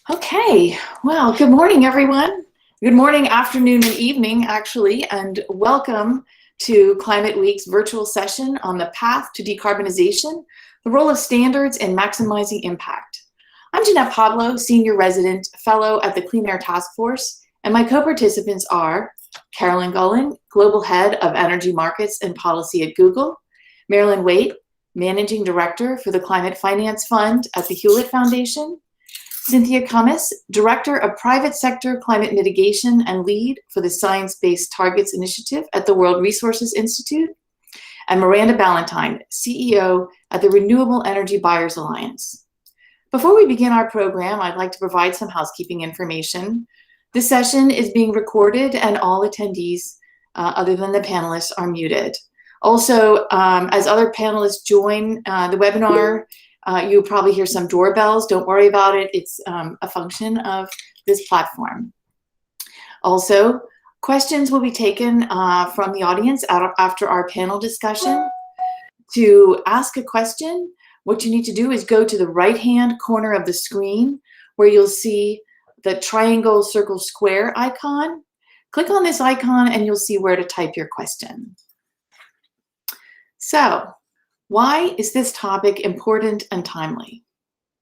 Okay, well, good morning, everyone. Good morning, afternoon, and evening, actually, and welcome to Climate Week's virtual session on the path to decarbonization, the role of standards in maximizing impact. I'm Jeanette Pablo, Senior Resident Fellow at the Clean Air Task Force, and my co-participants are Caroline Golin, Global Head of Energy Markets and Policy at Google, Marilyn Waite, Managing Director for the Climate Finance Fund at the Hewlett Foundation, Cynthia Cummis, Director of Private Sector Climate Mitigation and Lead for the Science-Based Targets Initiative at the World Resources Institute, and Miranda Ballantyne, CEO at the Renewable Energy Buyers Alliance. Before we begin our program, I'd like to provide some housekeeping information. This session is being recorded and all attendees, other than the panelists, are muted. Also, as other panelists join the webinar, you'll probably hear some doorbells. Don't worry about it. It's a function of this platform. Also, questions will be taken from the audience after our panel discussion. To ask a question, what you need to do is go to the right-hand corner of the screen where you'll see the triangle, circle, square icon. Click on this icon and you'll see where to type your question. So, why is this topic important and timely?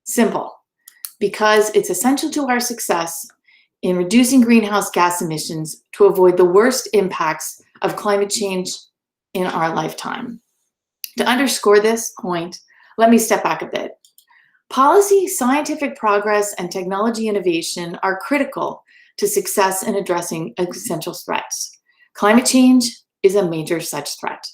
Simple, because it's essential to our success in reducing greenhouse gas emissions to avoid the worst impacts of climate change in our lifetime. To underscore this point, let me step back a bit. Policy, scientific progress, and technology innovation are critical to success in addressing essential threats. Climate change is a major such threat.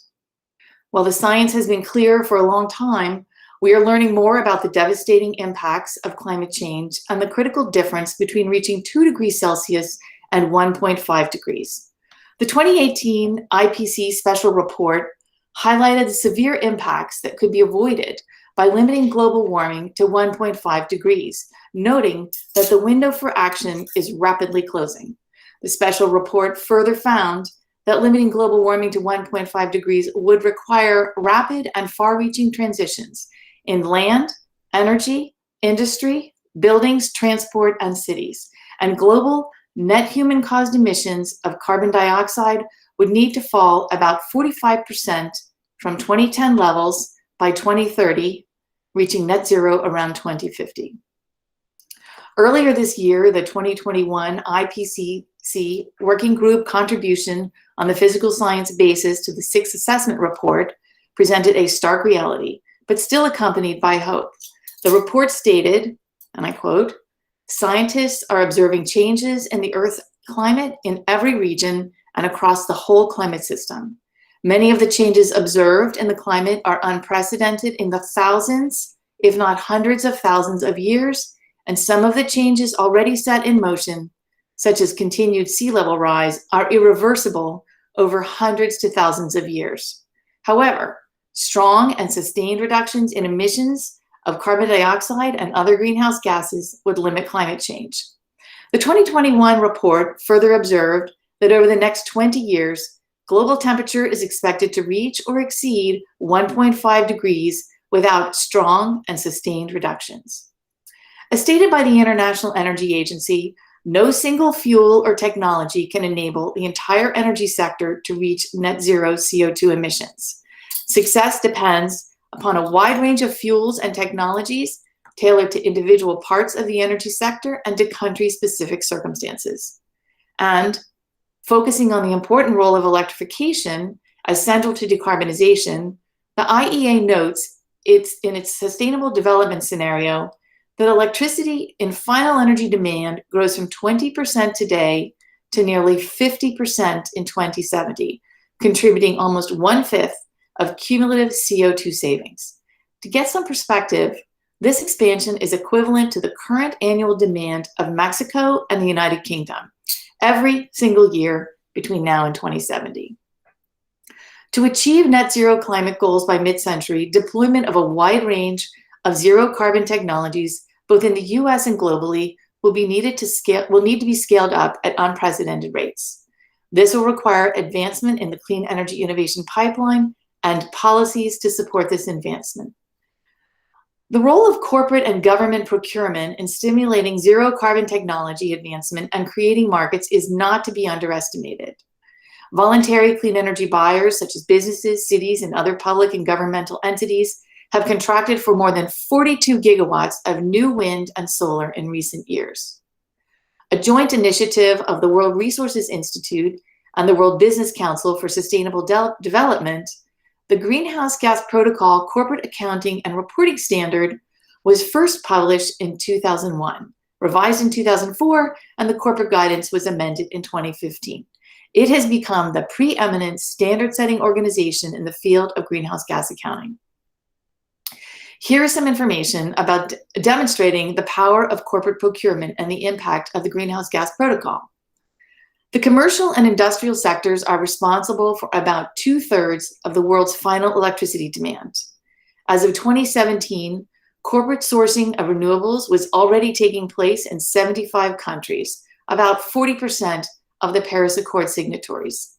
While the science has been clear for a long time, we are learning more about the devastating impacts of climate change and the critical difference between reaching 2 degrees Celsius and 1.5 degrees. The 2018 IPCC special report highlighted the severe impacts that could be avoided by limiting global warming to 1.5 degrees, noting that the window for action is rapidly closing. The special report further found that limiting global warming to 1.5 degrees would require rapid and far-reaching transitions in land, energy, industry, buildings, transport, and cities. And global net human-caused emissions of carbon dioxide would need to fall about 45% from 2010 levels by 2030, reaching net zero around 2050. Earlier this year, the 2021 IPCC Working Group Contribution on the Physical Science Basis to the Sixth Assessment Report presented a stark reality, but still accompanied by hope. The report stated, and I quote, "Scientists are observing changes in the Earth's climate in every region and across the whole climate system. Many of the changes observed in the climate are unprecedented in the thousands, if not hundreds of thousands of years, and some of the changes already set in motion, such as continued sea level rise, are irreversible over hundreds to thousands of years. However, strong and sustained reductions in emissions of carbon dioxide and other greenhouse gases would limit climate change." The 2021 report further observed that over the next 20 years, global temperature is expected to reach or exceed 1.5 degrees without strong and sustained reductions. As stated by the International Energy Agency, no single fuel or technology can enable the entire energy sector to reach net zero CO2 emissions. Success depends upon a wide range of fuels and technologies tailored to individual parts of the energy sector and to country-specific circumstances. And focusing on the important role of electrification as central to decarbonization, the IEA notes in its sustainable development scenario that electricity in final energy demand grows from 20% today to nearly 50% in 2070, contributing almost 1/5 of cumulative CO2 savings. To get some perspective, this expansion is equivalent to the current annual demand of Mexico and the United Kingdom every single year between now and 2070. To achieve net zero climate goals by mid-century, deployment of a wide range of zero carbon technologies, both in the US and globally, will need to be scaled up at unprecedented rates. This will require advancement in the clean energy innovation pipeline and policies to support this advancement. The role of corporate and government procurement in stimulating zero carbon technology advancement and creating markets is not to be underestimated. Voluntary clean energy buyers, such as businesses, cities, and other public and governmental entities, have contracted for more than 42 gigawatts of new wind and solar in recent years. A joint initiative of the World Resources Institute and the World Business Council for Sustainable Development, the Greenhouse Gas Protocol Corporate Accounting and Reporting Standard was first published in 2001, revised in 2004, and the corporate guidance was amended in 2015. It has become the preeminent standard-setting organization in the field of greenhouse gas accounting. Here is some information about demonstrating the power of corporate procurement and the impact of the Greenhouse Gas Protocol. The commercial and industrial sectors are responsible for about 2/3 of the world's final electricity demand. As of 2017, corporate sourcing of renewables was already taking place in 75 countries, about 40% of the Paris Accord signatories.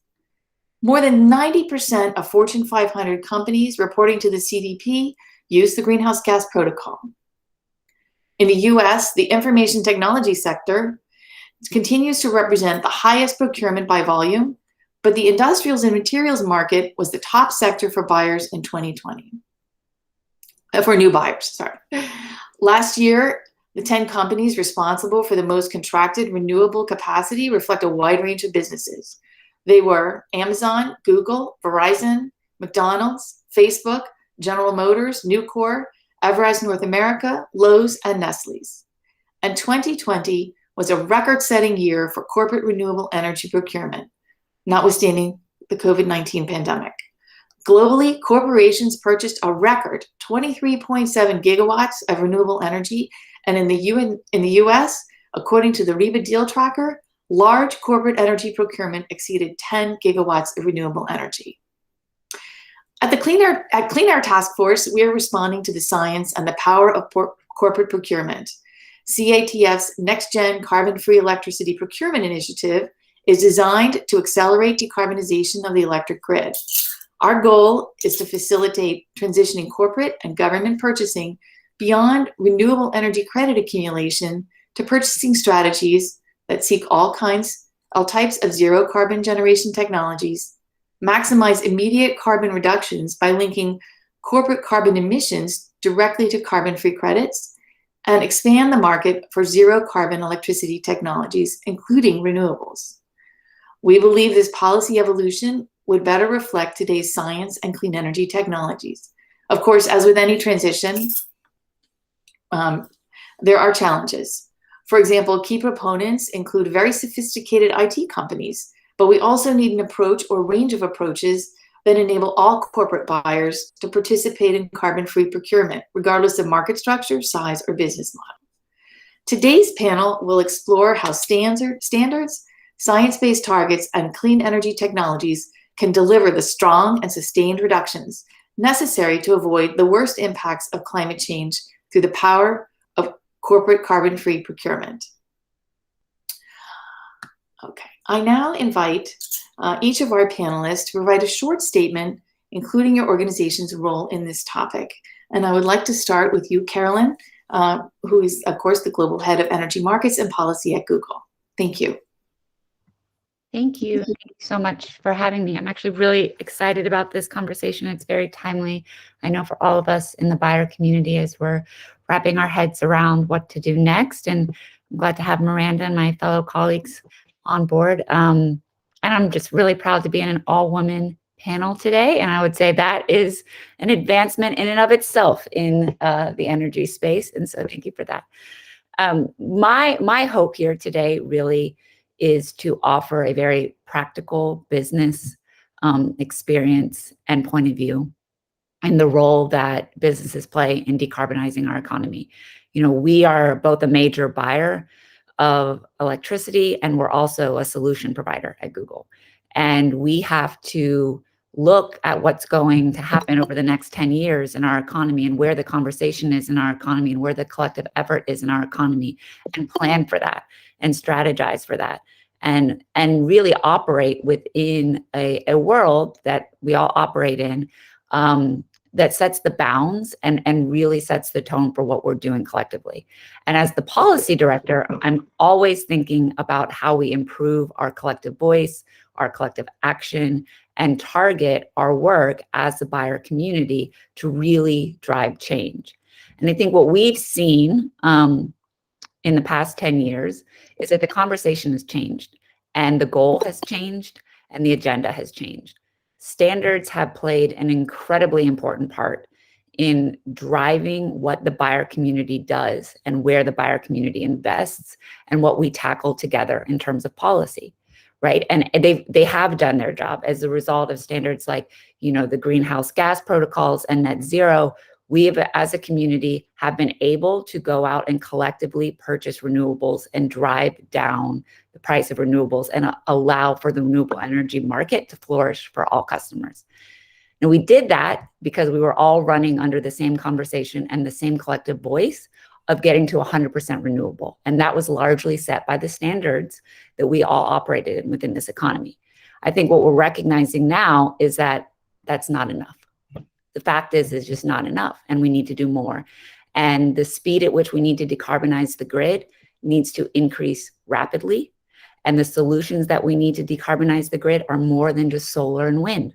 More than 90% of Fortune 500 companies reporting to the CDP use the Greenhouse Gas Protocol. In the US, the information technology sector continues to represent the highest procurement by volume, but the industrials and materials market was the top sector for buyers in 2020. For new buyers, sorry. Last year, the 10 companies responsible for the most contracted renewable capacity reflect a wide range of businesses. They were Amazon, Google, Verizon, McDonald's, Facebook, General Motors, Nucor, Everest North America, Lowe's, and Nestle's. And 2020 was a record-setting year for corporate renewable energy procurement, notwithstanding the COVID-19 pandemic. Globally, corporations purchased a record 23.7 gigawatts of renewable energy, and in the US, according to the REBA Deal Tracker, large corporate energy procurement exceeded 10 gigawatts of renewable energy. At Clean Air Task Force, we are responding to the science and the power of corporate procurement. CATF's Next Gen Carbon-Free Electricity Procurement Initiative is designed to accelerate decarbonization of the electric grid. Our goal is to facilitate transitioning corporate and government purchasing beyond renewable energy credit accumulation to purchasing strategies that seek all types of zero carbon generation technologies, maximize immediate carbon reductions by linking corporate carbon emissions directly to carbon-free credits, and expand the market for zero carbon electricity technologies, including renewables. We believe this policy evolution would better reflect today's science and clean energy technologies. Of course, as with any transition, there are challenges. For example, key proponents include very sophisticated IT companies, but we also need an approach or range of approaches that enable all corporate buyers to participate in carbon-free procurement, regardless of market structure, size, or business model. Today's panel will explore how standards, science-based targets, and clean energy technologies can deliver the strong and sustained reductions necessary to avoid the worst impacts of climate change through the power of corporate carbon-free procurement. Okay, I now invite each of our panelists to provide a short statement, including your organization's role in this topic. And I would like to start with you, Marilyn, who is, of course, the Global Head of Energy Markets and Policy at Google. Thank you. Thank you. Thank you so much for having me. I'm actually really excited about this conversation. It's very timely, I know, for all of us in the buyer community as we're wrapping our heads around what to do next. And I'm glad to have Miranda and my fellow colleagues on board. And I'm just really proud to be in an all-woman panel today. And I would say that is an advancement in and of itself in the energy space. And so thank you for that. My hope here today really is to offer a very practical business experience and point of view and the role that businesses play in decarbonizing our economy. You know, we are both a major buyer of electricity and we're also a solution provider at Google. And we have to look at what's going to happen over the next 10 years in our economy and where the conversation is in our economy and where the collective effort is in our economy and plan for that and strategize for that and really operate within a world that we all operate in that sets the bounds and really sets the tone for what we're doing collectively. And as the policy director, I'm always thinking about how we improve our collective voice, our collective action, and target our work as the buyer community to really drive change. And I think what we've seen in the past 10 years is that the conversation has changed, and the goal has changed, and the agenda has changed. Standards have played an incredibly important part in driving what the buyer community does and where the buyer community invests and what we tackle together in terms of policy, right? And they have done their job as a result of standards like, the greenhouse gas protocols and net zero. We have, as a community, have been able to go out and collectively purchase renewables and drive down the price of renewables and allow for the renewable energy market to flourish for all customers. And we did that because we were all running under the same conversation and the same collective voice of getting to 100% renewable. And that was largely set by the standards that we all operated in within this economy. I think what we're recognizing now is that that's not enough. The fact is, it's just not enough, and we need to do more. And the speed at which we need to decarbonize the grid needs to increase rapidly. And the solutions that we need to decarbonize the grid are more than just solar and wind.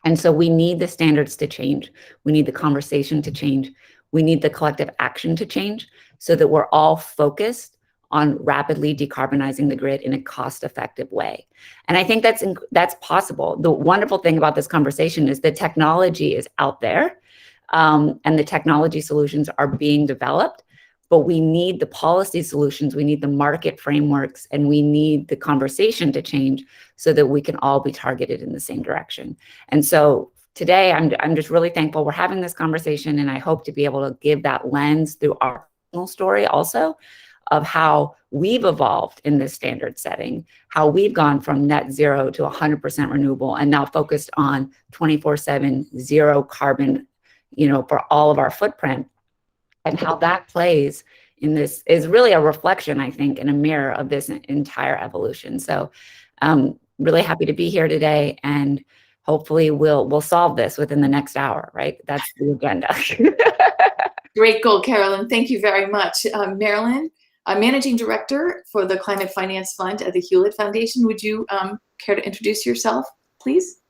And so we need the standards to change. We need the conversation to change. We need the collective action to change so that we're all focused on rapidly decarbonizing the grid in a cost-effective way. And I think that's possible. The wonderful thing about this conversation is the technology is out there, and the technology solutions are being developed, but we need the policy solutions, we need the market frameworks, and we need the conversation to change so that we can all be targeted in the same direction. And so today, I'm just really thankful we're having this conversation, and I hope to be able to give that lens through our personal story also, of how we've evolved in this standard setting, how we've gone from net zero to 100% renewable and now focused on 24/7 zero carbon, for all of our footprint, and how that plays in this is really a reflection, I think, and a mirror of this entire evolution. So really happy to be here today, and hopefully we'll solve this within the next hour, right? That's the agenda. Great goal, Carolyn. Thank you very much. Marilyn, Managing Director for the Climate Finance Fund at the Hewlett Foundation. Would you care to introduce yourself, please?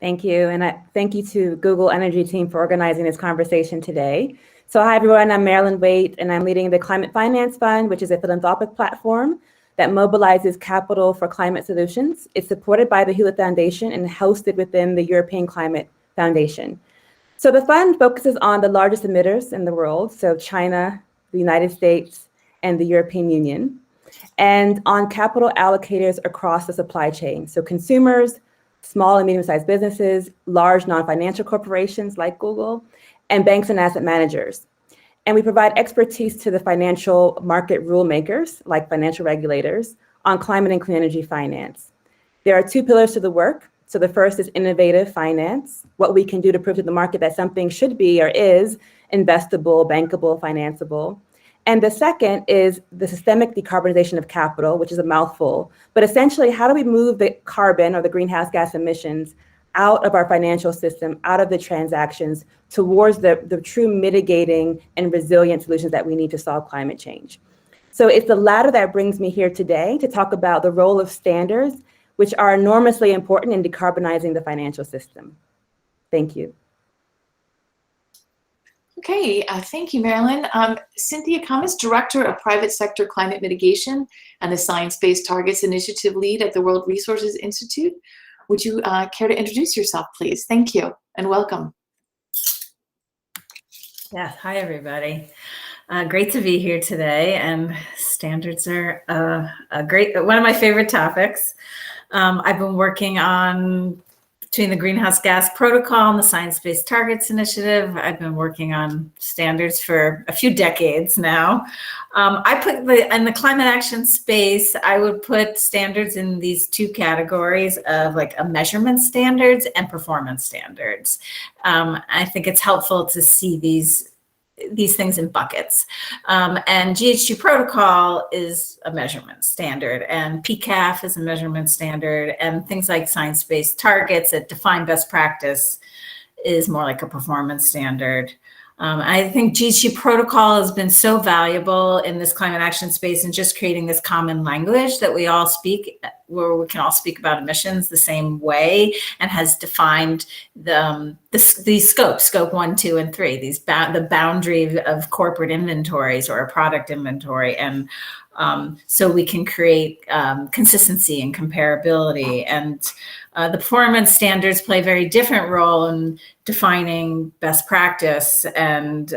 Thank you. And thank you to Google Energy team for organizing this conversation today. So hi, everyone. I'm Marilyn Waite, and I'm leading the Climate Finance Fund, which is a philanthropic platform that mobilizes capital for climate solutions. It's supported by the Hewlett Foundation and hosted within the European Climate Foundation. So the fund focuses on the largest emitters in the world, so China, the United States, and the European Union, and on capital allocators across the supply chain. So consumers, small and medium-sized businesses, large non-financial corporations like Google, and banks and asset managers. And we provide expertise to the financial market rule makers, like financial regulators, on climate and clean energy finance. There are two pillars to the work. So the first is innovative finance, what we can do to prove to the market that something should be or is investable, bankable, financeable. And the second is the systemic decarbonization of capital, which is a mouthful. But essentially, how do we move the carbon or the greenhouse gas emissions out of our financial system, out of the transactions, towards the true mitigating and resilient solutions that we need to solve climate change? So it's the latter that brings me here today to talk about the role of standards, which are enormously important in decarbonizing the financial system. Thank you. Okay, thank you, Marilyn. Cynthia Cummis, Director of Private Sector Climate Mitigation and the Science-Based Targets Initiative Lead at the World Resources Institute. Would you care to introduce yourself, please? Thank you, and welcome. Yeah, hi, everybody. Great to be here today, and standards are one of my favorite topics. I've been working on between the Greenhouse Gas Protocol and the Science-Based Targets Initiative. I've been working on standards for a few decades now. I put in the climate action space, I would put standards in these two categories of like a measurement standards and performance standards. I think it's helpful to see these things in buckets. And GHG protocol is a measurement standard, and PCAF is a measurement standard, and things like science-based targets that define best practice is more like a performance standard. I think GHG protocol has been so valuable in this climate action space and just creating this common language that we all speak, where we can all speak about emissions the same way, and has defined these scopes, scope 1, 2, and 3, the boundary of corporate inventories or a product inventory. And so we can create consistency and comparability. And the performance standards play a very different role in defining best practice and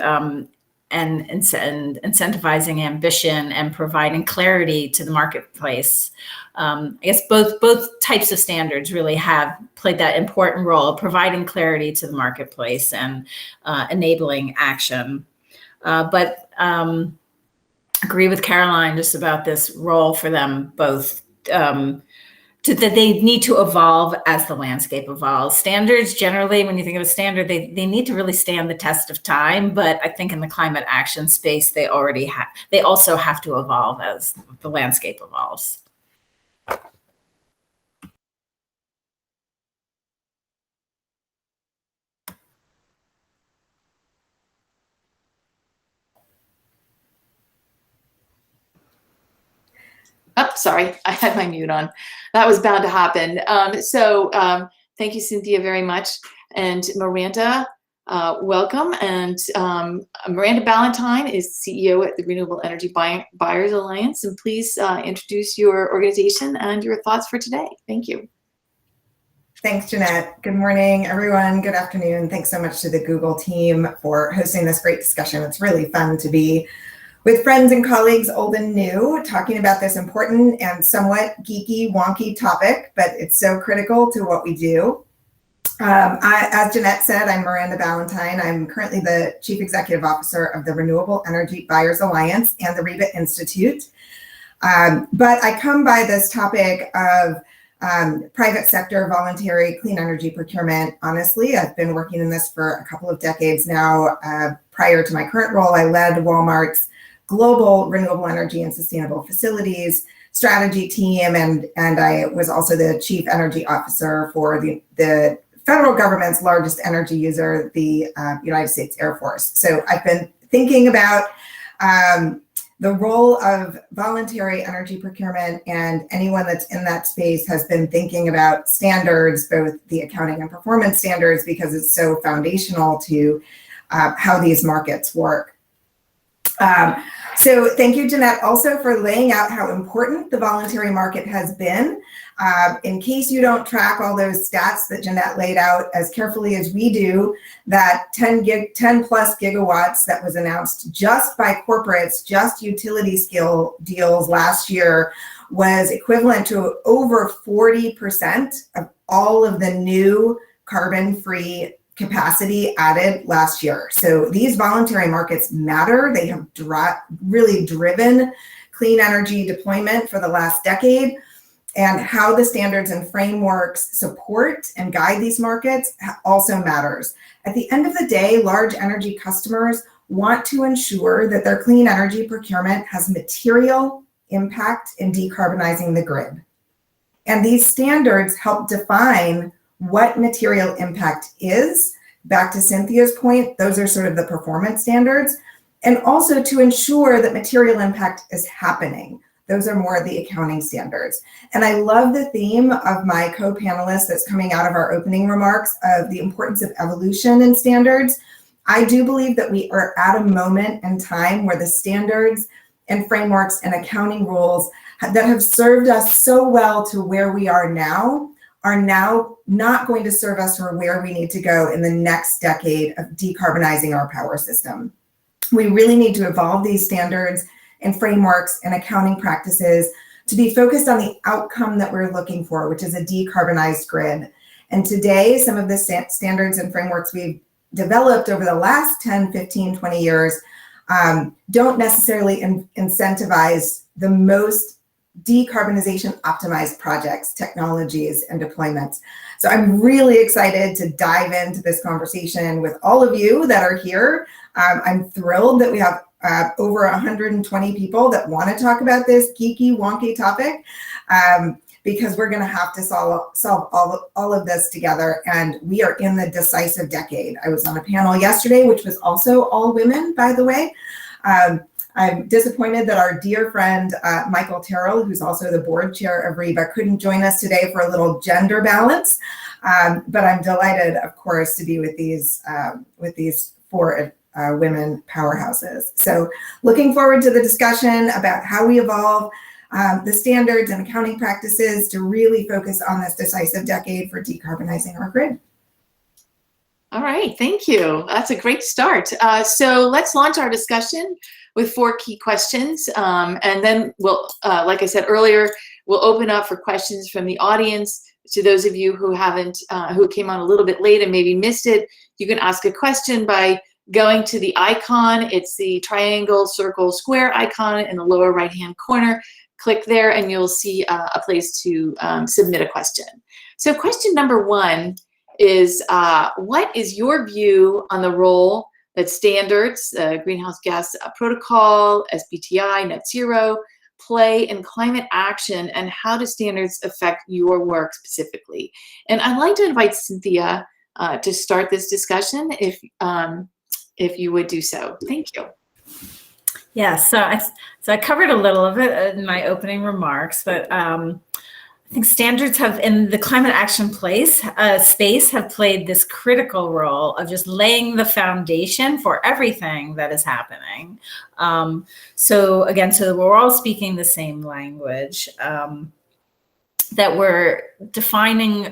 incentivizing ambition and providing clarity to the marketplace. I guess both types of standards really have played that important role of providing clarity to the marketplace and enabling action. But agree with Caroline just about this role for them both, that they need to evolve as the landscape evolves. Standards, generally, when you think of a standard, they need to really stand the test of time. But I think in the climate action space, they also have to evolve as the landscape evolves. Oh, sorry, I had my mute on. That was bound to happen. Thank you, Cynthia, very much. And Miranda, welcome. And Miranda Ballantyne is CEO at the Renewable Energy Buyers Alliance. And please introduce your organization and your thoughts for today. Thank you. Thanks, Jeanette. Good morning, everyone. Good afternoon. Thanks so much to the Google team for hosting this great discussion. It's really fun to be with friends and colleagues, old and new, talking about this important and somewhat geeky, wonky topic, but it's so critical to what we do. As Jeanette said, I'm Miranda Ballantyne. I'm currently the Chief Executive Officer of the Renewable Energy Buyers Alliance and the REBA Institute. But I come by this topic of private sector voluntary clean energy procurement. Honestly, I've been working in this for a couple of decades now. Prior to my current role, I led Walmart's global renewable energy and sustainable facilities strategy team, and I was also the chief energy officer for the federal government's largest energy user, the United States Air Force. So I've been thinking about the role of voluntary energy procurement, and anyone that's in that space has been thinking about standards, both the accounting and performance standards, because it's so foundational to how these markets work. So thank you, Jeanette, also for laying out how important the voluntary market has been. In case you don't track all those stats that Jeanette laid out as carefully as we do, that 10 plus gigawatts that was announced just by corporates, just utility scale deals last year, was equivalent to over 40% of all of the new carbon-free capacity added last year. So these voluntary markets matter. They have really driven clean energy deployment for the last decade, and how the standards and frameworks support and guide these markets also matters. At the end of the day, large energy customers want to ensure that their clean energy procurement has material impact in decarbonizing the grid. And these standards help define what material impact is. Back to Cynthia's point, those are sort of the performance standards, and also to ensure that material impact is happening. Those are more the accounting standards. And I love the theme of my co-panelists that's coming out of our opening remarks of the importance of evolution in standards. I do believe that we are at a moment in time where the standards and frameworks and accounting rules that have served us so well to where we are now not going to serve us for where we need to go in the next decade of decarbonizing our power system. We really need to evolve these standards and frameworks and accounting practices to be focused on the outcome that we're looking for, which is a decarbonized grid. And today, some of the standards and frameworks we've developed over the last 10, 15, 20 years don't necessarily incentivize the most decarbonization optimized projects, technologies, and deployments. So I'm really excited to dive into this conversation with all of you that are here. I'm thrilled that we have over 120 people that want to talk about this geeky, wonky topic. because we're going to have to solve all of this together. And we are in the decisive decade. I was on a panel yesterday, which was also all women, by the way. I'm disappointed that our dear friend, Michael Terrell, who's also the board chair of REBA, couldn't join us today for a little gender balance. But I'm delighted, of course, to be with these 4 women powerhouses. So looking forward to the discussion about how we evolve the standards and accounting practices to really focus on this decisive decade for decarbonizing our grid. All right, thank you. That's a great start. So let's launch our discussion with 4 key questions. And then we'll, like I said earlier, we'll open up for questions from the audience. To those of you who who came on a little bit late and maybe missed it, you can ask a question by going to the icon. It's the triangle, circle, square icon in the lower right-hand corner. Click there and you'll see a place to submit a question. So question number 1 is, what is your view on the role that standards, greenhouse gas protocol, SBTi, net zero, play in climate action, and how do standards affect your work specifically? And I'd like to invite Cynthia to start this discussion, if you would do so. Thank you. Yeah, so I covered a little of it in my opening remarks, but I think standards have, in the climate action space, have played this critical role of just laying the foundation for everything that is happening. So we're all speaking the same language, that we're defining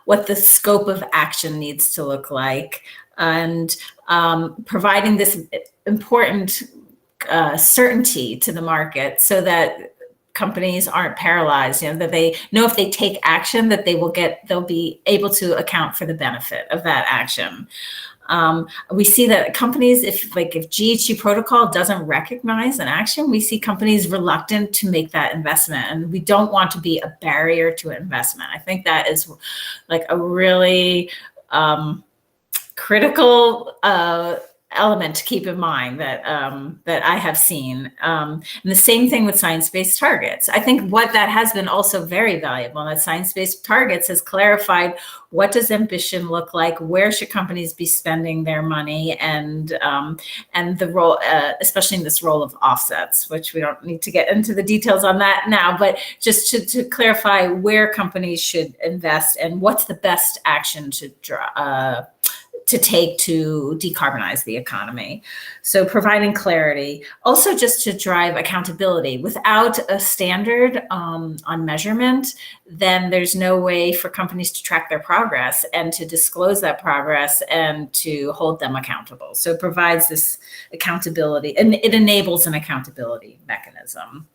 what the scope of action needs to look like, and providing this important certainty to the market so that companies aren't paralyzed, that they know if they take action that they'll be able to account for the benefit of that action. We see that companies, if GHG protocol doesn't recognize an action, we see companies reluctant to make that investment, and we don't want to be a barrier to investment. I think that is a really critical element to keep in mind that I have seen. And the same thing with science-based targets. I think what that has been also very valuable, that science-based targets has clarified what does ambition look like, where should companies be spending their money, and the role, especially in this role of offsets, which we don't need to get into the details on that now, but just to clarify where companies should invest and what's the best action to take to decarbonize the economy. So providing clarity, also just to drive accountability. Without a standard on measurement, then there's no way for companies to track their progress and to disclose that progress and to hold them accountable. So it provides this accountability, and it enables an accountability mechanism.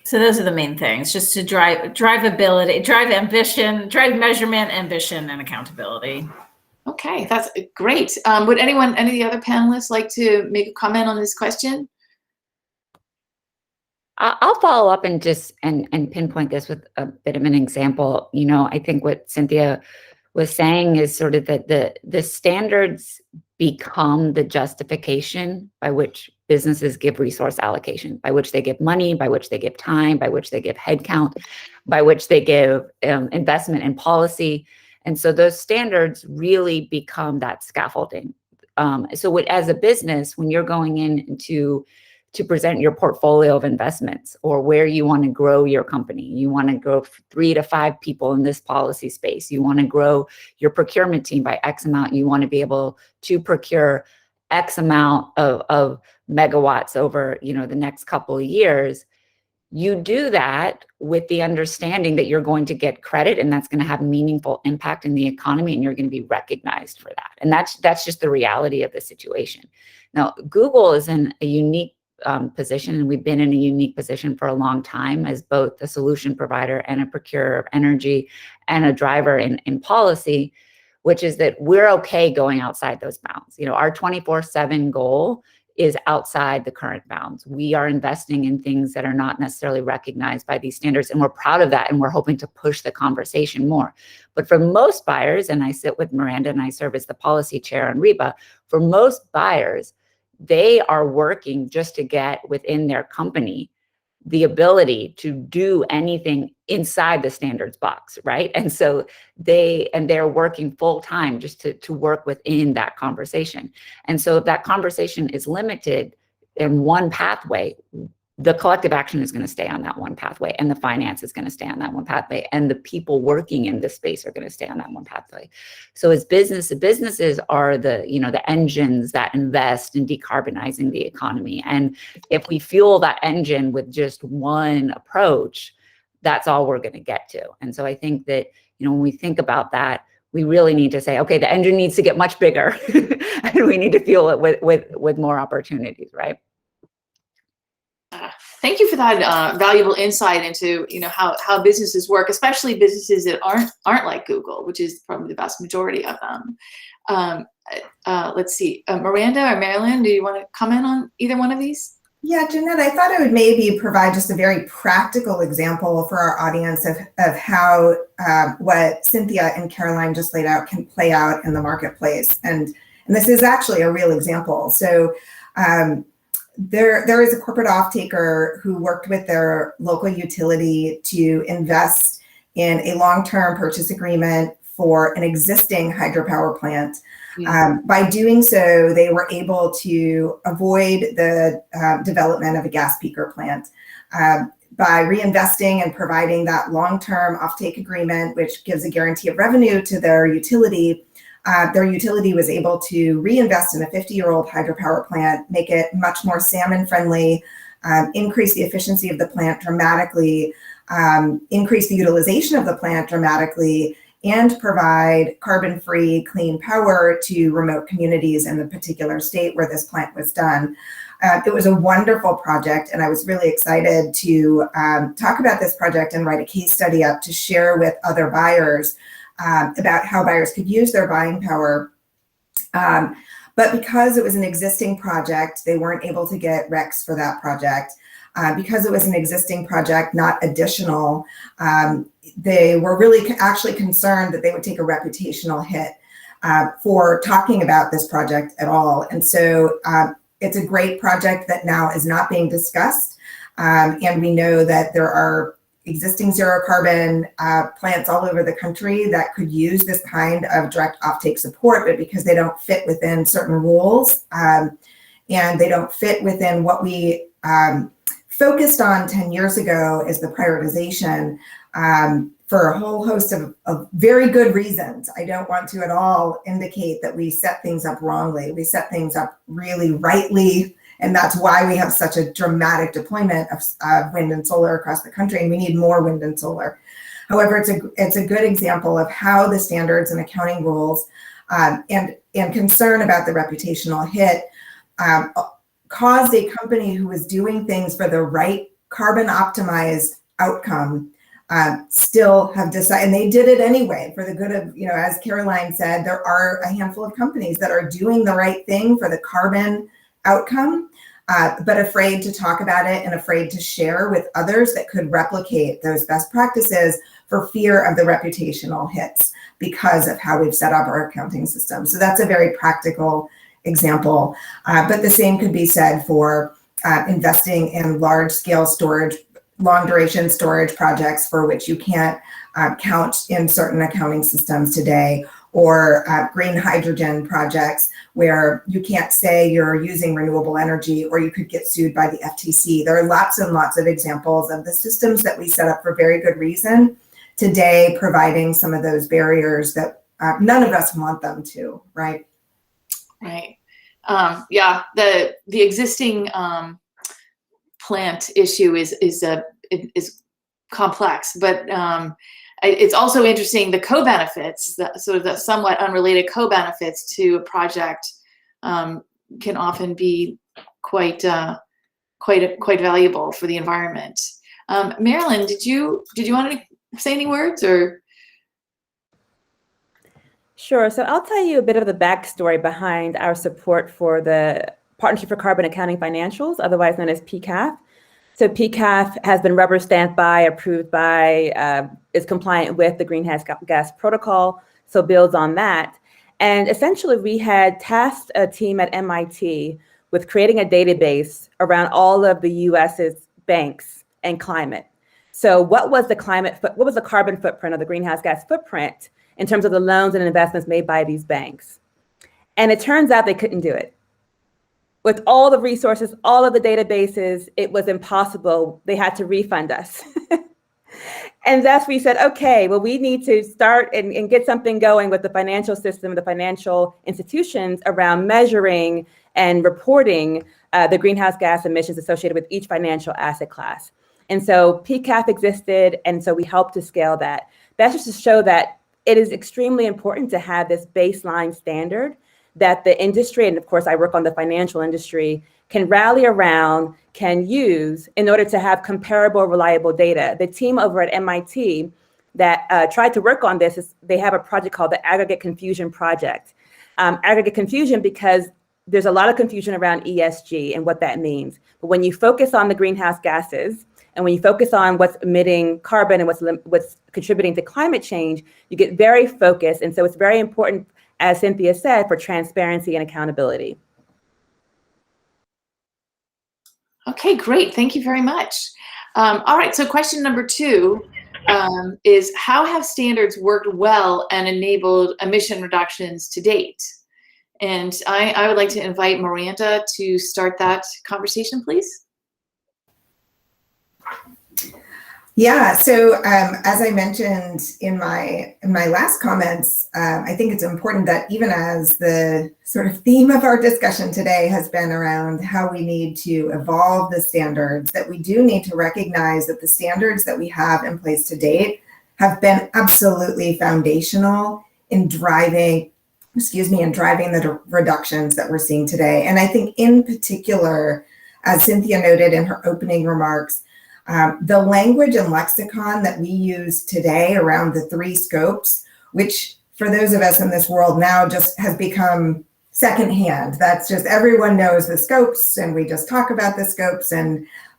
So those are the main things, just to drive ability, drive ambition, drive measurement, ambition, and accountability. Okay, that's great. Would any of the other panelists like to make a comment on this question? I'll follow up and just and pinpoint this with a bit of an example. I think what Cynthia was saying is sort of that the standards become the justification by which businesses give resource allocation, by which they give money, by which they give time, by which they give headcount, by which they give investment in policy. And so those standards really become that scaffolding. So as a business, when you're going in to present your portfolio of investments, or where you want to grow your company, you want to grow 3 to 5 people in this policy space, you want to grow your procurement team by X amount, you want to be able to procure X amount of megawatts over the next couple of years, you do that with the understanding that you're going to get credit, and that's going to have meaningful impact in the economy, and you're going to be recognized for that. And that's just the reality of the situation. Now, Google is in a unique position, and we've been in a unique position for a long time as both a solution provider and a procurer of energy and a driver in policy, which is that we're okay going outside those bounds. Our 24/7 goal is outside the current bounds. We are investing in things that are not necessarily recognized by these standards, and we're proud of that, and we're hoping to push the conversation more. But for most buyers, and I sit with Miranda and I serve as the policy chair on REBA, for most buyers, they are working just to get within their company the ability to do anything inside the standards box, right? And so they're working full time just to work within that conversation. And so if that conversation is limited in one pathway, the collective action is going to stay on that one pathway, and the finance is going to stay on that one pathway, and the people working in this space are going to stay on that one pathway. So as businesses are the engines that invest in decarbonizing the economy. And if we fuel that engine with just one approach, that's all we're going to get to. And so I think that, when we think about that, we really need to say, okay, the engine needs to get much bigger and we need to fuel it with more opportunities, right? Thank you for that valuable insight into how businesses work, especially businesses that aren't like Google, which is probably the vast majority of them. Let's see, Miranda or Marilyn, do you want to comment on either one of these? Yeah, Jeanette, I thought I would maybe provide just a very practical example for our audience of how what Cynthia and Caroline just laid out can play out in the marketplace. And this is actually a real example. So there is a corporate off-taker who worked with their local utility to invest in a long-term purchase agreement for an existing hydropower plant. By doing so, they were able to avoid the development of a gas peaker plant. By reinvesting and providing that long-term offtake agreement, which gives a guarantee of revenue to their utility was able to reinvest in a 50-year-old hydropower plant, make it much more salmon-friendly, increase the efficiency of the plant dramatically, increase the utilization of the plant dramatically, and provide carbon-free clean power to remote communities in the particular state where this plant was done. It was a wonderful project, and I was really excited to talk about this project and write a case study up to share with other buyers about how buyers could use their buying power. But because it was an existing project, they weren't able to get RECs for that project. Because it was an existing project, not additional, they were really actually concerned that they would take a reputational hit for talking about this project at all. And so it's a great project that now is not being discussed. And we know that there are existing zero carbon plants all over the country that could use this kind of direct offtake support, but because they don't fit within certain rules and they don't fit within what we focused on 10 years ago is the prioritization for a whole host of very good reasons. I don't want to at all indicate that we set things up wrongly. We set things up really rightly, and that's why we have such a dramatic deployment of wind and solar across the country, and we need more wind and solar. However, it's a good example of how the standards and accounting rules and concern about the reputational hit caused a company who was doing things for the right carbon optimized outcome still have decided, and they did it anyway for the good of, as Caroline said, there are a handful of companies that are doing the right thing for the carbon outcome, but afraid to talk about it and afraid to share with others that could replicate those best practices for fear of the reputational hits because of how we've set up our accounting system. So that's a very practical example, but the same could be said for investing in large-scale storage, long-duration storage projects for which you can't count in certain accounting systems today, or green hydrogen projects where you can't say you're using renewable energy or you could get sued by the FTC. There are lots and lots of examples of the systems that we set up for very good reason today, providing some of those barriers that none of us want them to, right? Right. Yeah, the existing plant issue is complex, but it's also interesting the co-benefits, sort of the somewhat unrelated co-benefits to a project can often be quite valuable for the environment. Marilyn, did you want to say any words or? Sure. So I'll tell you a bit of the backstory behind our support for the Partnership for Carbon Accounting Financials, otherwise known as PCAF. So PCAF has been rubber stamped by, approved by, is compliant with the Greenhouse Gas Protocol, so builds on that. And essentially, we had tasked a team at MIT with creating a database around all of the US's banks and climate. So what was the carbon footprint or the greenhouse gas footprint in terms of the loans and investments made by these banks? And it turns out they couldn't do it. With all the resources, all of the databases, it was impossible. They had to refund us. And thus we said, okay, well, we need to start and get something going with the financial system, the financial institutions around measuring and reporting the greenhouse gas emissions associated with each financial asset class. And so PCAF existed, and so we helped to scale that. That's just to show that it is extremely important to have this baseline standard that the industry, and of course I work on the financial industry, can rally around, can use in order to have comparable, reliable data. The team over at MIT that tried to work on this, they have a project called the Aggregate Confusion Project. Aggregate confusion because there's a lot of confusion around ESG and what that means. But when you focus on the greenhouse gases, and when you focus on what's emitting carbon and what's contributing to climate change, you get very focused. And so it's very important, as Cynthia said, for transparency and accountability. Okay, great. Thank you very much. All right, so question number 2 is how have standards worked well and enabled emission reductions to date? And I would like to invite Miranda to start that conversation, please. Yeah, so as I mentioned in my last comments, I think it's important that even as the sort of theme of our discussion today has been around how we need to evolve the standards, that we do need to recognize that the standards that we have in place to date have been absolutely foundational in driving the reductions that we're seeing today. And I think in particular, as Cynthia noted in her opening remarks, the language and lexicon that we use today around the 3 scopes, which for those of us in this world now just has become secondhand. That's just everyone knows the scopes and we just talk about the scopes,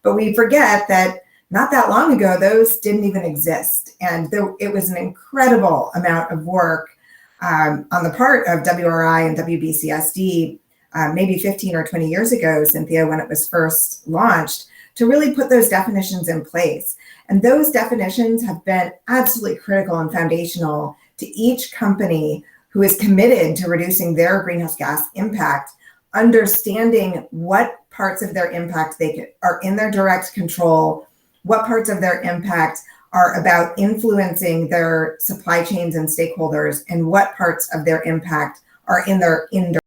but we forget that not that long ago, those didn't even exist. And it was an incredible amount of work on the part of WRI and WBCSD, maybe 15 or 20 years ago, Cynthia, when it was first launched, to really put those definitions in place. And those definitions have been absolutely critical and foundational to each company who is committed to reducing their greenhouse gas impact, understanding what parts of their impact are in their direct control, what parts of their impact are about influencing their supply chains and stakeholders, and what parts of their impact are in their indirect